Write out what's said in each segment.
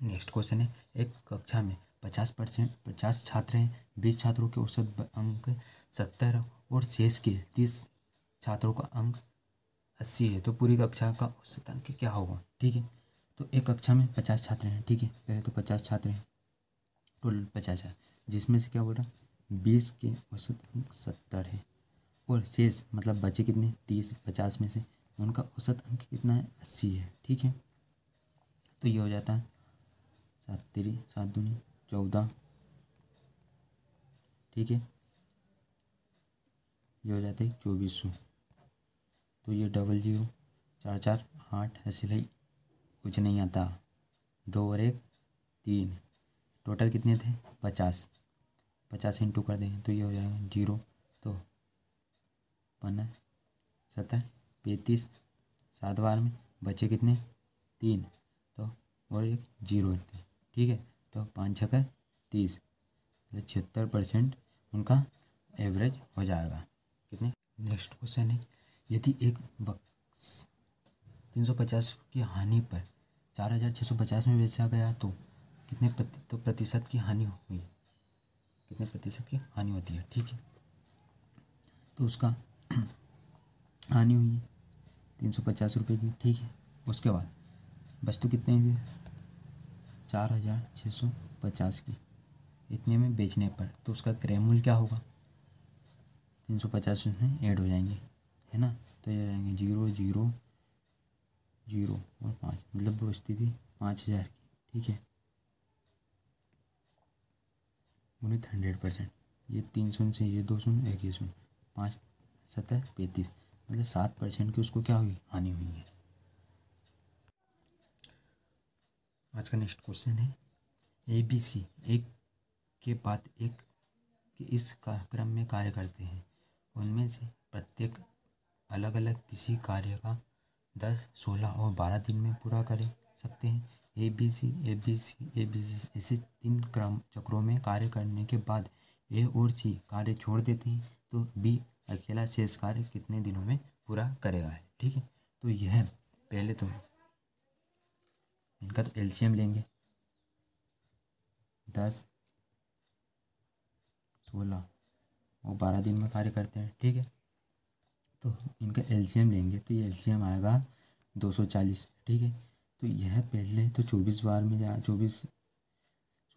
Next question है, एक कक्षा में 50 छात्र हैं, 20 छात्रों के औसत अंक 70 और शेष के 30 छात्रों का अंक 80 है, तो पूरी कक्षा का औसत अंक क्या होगा। ठीक है, तो एक कक्षा में 50 छात्र हैं। ठीक है, पहले तो 50 छात्र हैं, टोटल 50 है, जिसमें से क्या बोल रहा, 20 के औसत अंक 70 है और शेष मतलब बचे कितने, 30, 50 में से उनका औसत अंक कितना है, 80 है। ठीक है, तो ये हो जाता है 7 3 7 दूनी 14। ठीक है, ये हो जाता है 2400। तो ये 00 4 4 8 ऐसे ही कुछ नहीं आता, 2 और 1 3, टोटल कितने थे 50, 50 इंटू कर देंगे तो ये हो जाएगा 0, तो 15 17 35, 7 बार में बचे कितने 3, तो और एक 0 थे। ठीक है, तो 5 6 30, 76% उनका एवरेज हो जाएगा। कितने। नेक्स्ट क्वेश्चन है, यदि एक बक्स 350 की हानि पर 4650 में बेचा गया तो कितने प्रतिशत की हानि हुई, कितने प्रतिशत की हानि होती है। ठीक है, तो उसका हानि हुई 350 रुपये की। ठीक है, उसके बाद वस्तु कितने की, 4650 की, इतने में बेचने पर तो उसका क्रय मूल्य क्या होगा, 350 उसमें ऐड हो जाएंगे, है ना, तो ये जाएंगे 0 0 0 और 5, मतलब वो स्थिति 5000 की। ठीक है, गुणित 100%, ये 3 शून्य से ये 2 शून्य 1 ये शून्य, 5 7 35, मतलब 7% की उसको क्या हुई, हानि हुई है। आज का नेक्स्ट क्वेश्चन है, ABC एक के बाद एक के इस क्रम में कार्य करते हैं, उनमें से प्रत्येक अलग अलग किसी कार्य का 10, 16 और 12 दिन में पूरा कर सकते हैं। ABC ऐसे 3 क्रम चक्रों में कार्य करने के बाद A और C कार्य छोड़ देते हैं, तो B अकेला शेष कार्य कितने दिनों में पूरा करेगा। ठीक है, तो यह पहले तो इनका तो एलसीएम लेंगे, 10, 16 और 12 दिन में कार्य करते हैं। ठीक है, तो इनका एलसीएम लेंगे तो ये एलसीएम आएगा 240। ठीक है, तो यह पहले तो 24 बार में 24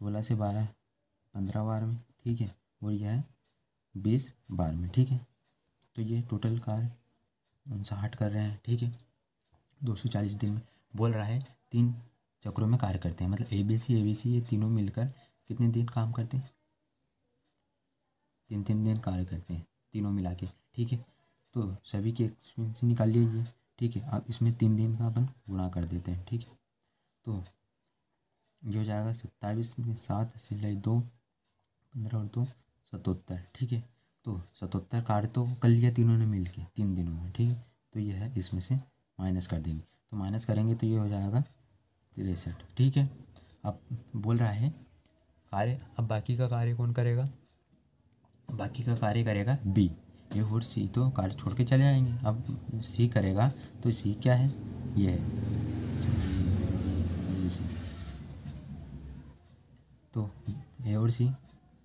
16 से 12 15 बार में। ठीक है, और यह 20 बार में। ठीक है, तो ये टोटल कार्य 59 कर रहे हैं। ठीक है, 240 दिन में बोल रहा है 3 चक्रों में कार्य करते हैं, मतलब ABC ये तीनों मिलकर कितने दिन काम करते हैं, 3 दिन कार्य करते हैं तीनों मिला के। ठीक है, तो सभी की एक्सपेंस निकाल लीजिए। ठीक है, अब इसमें 3 दिन का अपन गुणा कर देते हैं। ठीक है, तो जो जाएगा 27 में 7 सिलाई 2 15 और 2 77। ठीक है, तो 77 कार्य तो कर लिया तीनों ने मिल के 3 दिनों में। ठीक है, तो यह है इसमें से माइनस कर देंगे, तो माइनस करेंगे तो ये हो जाएगा 63। ठीक है, अब बोल रहा है कार्य, अब बाकी का कार्य कौन करेगा, बाकी का कार्य करेगा बी, ए और सी तो कार्य छोड़ के चले आएंगे। अब सी करेगा तो सी क्या है, ये है, तो ए और सी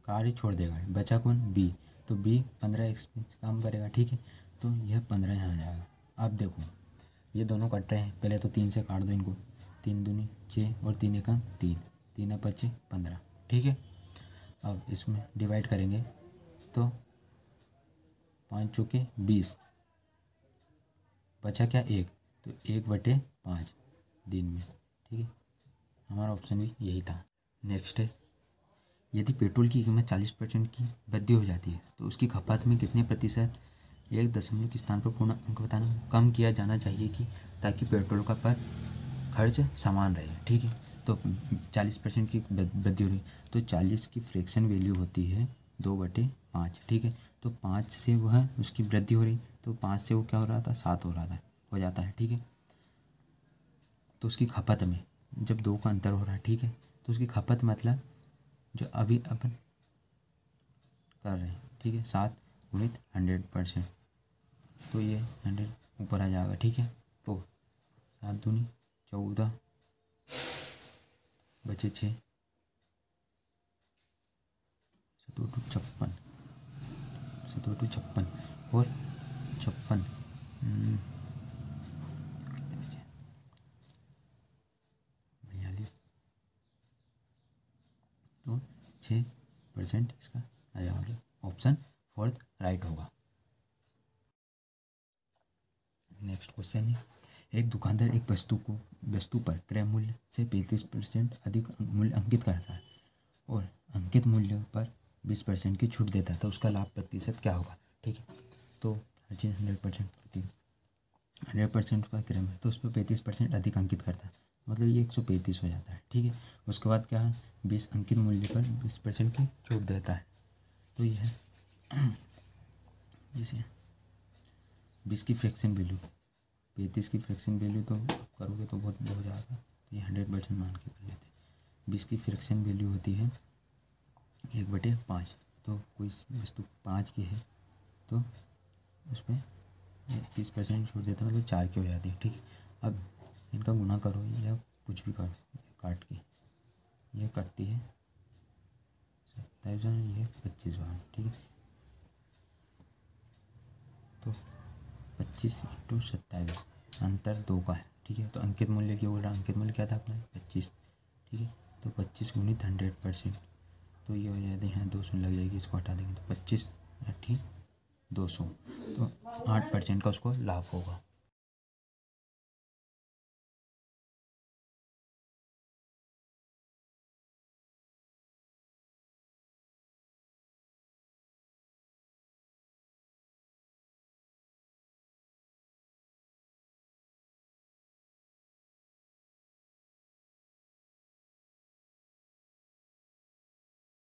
कार्य छोड़ देगा, बचा कौन, बी, तो बी 15 एक्सपेंस काम करेगा। ठीक है, तो यह 15 यहाँ आ जाएगा। अब देखो ये दोनों कट रहे हैं, पहले तो 3 से काट दो इनको, 3 दूनी 6 और 3 एकम 3, 3 25 15। ठीक है, अब इसमें डिवाइड करेंगे तो 5 चौके 20, बचा क्या 1, तो 1/5 दिन में। ठीक है, हमारा ऑप्शन भी यही था। नेक्स्ट है, यदि पेट्रोल की कीमत 40% की वृद्धि हो जाती है तो उसकी खपत में कितने प्रतिशत, 1 दशमलव के स्थान पर पूर्ण अंक बताना, कम किया जाना चाहिए कि ताकि पेट्रोल का पर खर्च समान रहे। ठीक है, तो 40% की वृद्धि हो रही, तो 40 की फ्रैक्शन वैल्यू होती है 2/5। ठीक है, तो 5 से वो है उसकी वृद्धि हो रही, तो 5 से वो क्या हो रहा था, 7 हो जाता है। ठीक है, तो उसकी खपत में जब 2 का अंतर हो रहा है, ठीक है, तो उसकी खपत मतलब जो अभी अपन कर रहे हैं, ठीक है, 7 गुणित 100%, तो ये 100 ऊपर आ जाएगा। ठीक है, तो 7 दूनी 14, बचे 6, 7 × 56, 7 × 56 और 56 कितने बचे 42, तो 6% इसका आ जाएगा, मतलब ऑप्शन फोर्थ राइट होगा। नेक्स्ट क्वेश्चन है, एक दुकानदार एक वस्तु पर क्रय मूल्य से 35% अधिक मूल्य अंकित करता है और अंकित मूल्य पर 20% की छूट देता है, तो उसका लाभ प्रतिशत क्या होगा। ठीक है, तो हर चीज़ 100% का क्रय है तो उस पर 35% अधिक अंकित करता है, मतलब ये 135 हो जाता है। ठीक है, उसके बाद क्या है, 20 अंकित मूल्य पर 20% की छूट देता है, तो ये है जैसे 20 की फ्रैक्शन वैल्यू, 35 की फ्रैक्शन वैल्यू तो करोगे तो बहुत हो जाएगा, तो ये 100% मान के कर लेते हैं। 20 की फ्रैक्शन वैल्यू होती है 1/5, तो कोई वस्तु 5 की है तो उस पर 30% छूट देता है, मतलब 4 की हो जाती है। ठीक है, अब इनका गुना करो या कुछ भी करो, काट के ये कटती है 27, ये 25 बार। ठीक है, तो 25 × 27, अंतर 2 का है। ठीक है, तो अंकित मूल्य क्यों बोल रहा है, अंकित मूल्य क्या था अपना 25। ठीक है, तो 25 × 100%, तो ये हो जाते हैं 200 लग जाएगी, इसको हटा देंगे तो 25 × 8 = 200, तो 8% का उसको लाभ होगा।